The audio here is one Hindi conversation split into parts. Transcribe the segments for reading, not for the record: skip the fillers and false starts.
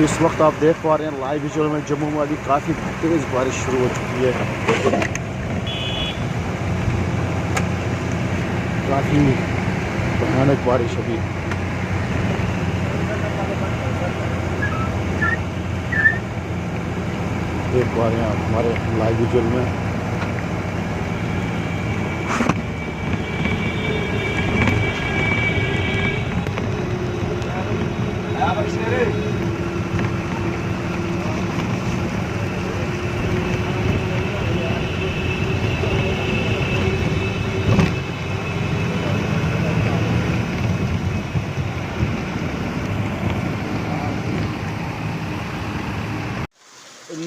इस वक्त आप देख पा रहे हैं लाइव विजुअल में जम्मू में अभी काफ़ी तेज़ बारिश शुरू हो चुकी है। काफ़ी भयानक बारिश अभी। देख पा रहे हैं आप हमारे लाइव विजुअल में।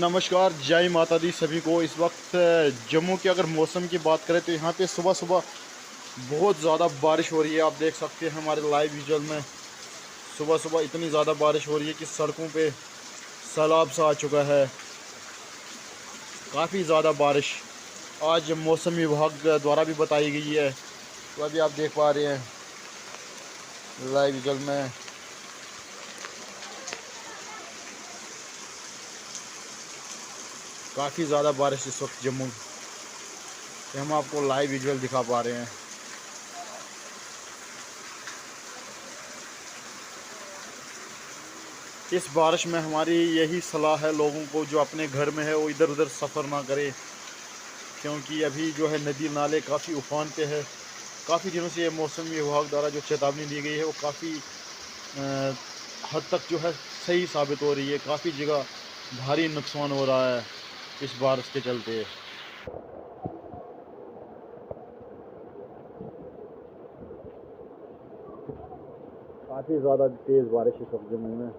नमस्कार, जय माता दी सभी को। इस वक्त जम्मू के अगर मौसम की बात करें तो यहाँ पे सुबह सुबह बहुत ज़्यादा बारिश हो रही है। आप देख सकते हैं हमारे लाइव विजुअल में सुबह सुबह इतनी ज़्यादा बारिश हो रही है कि सड़कों पे सैलाब सा आ चुका है। काफ़ी ज़्यादा बारिश आज मौसम विभाग द्वारा भी बताई गई है। तो अभी आप देख पा रहे हैं लाइव विजुअल में काफ़ी ज़्यादा बारिश इस वक्त जम्मू से हम आपको लाइव विजुअल दिखा पा रहे हैं। इस बारिश में हमारी यही सलाह है लोगों को जो अपने घर में है वो इधर उधर सफ़र ना करे, क्योंकि अभी जो है नदी नाले काफ़ी उफान पे है। काफ़ी दिनों से ये मौसम विभाग द्वारा जो चेतावनी दी गई है वो काफ़ी हद तक जो है सही साबित हो रही है। काफ़ी जगह भारी नुकसान हो रहा है इस बारिश के चलते। काफ़ी ज़्यादा तेज़ बारिश इस वक्त जम्मू में।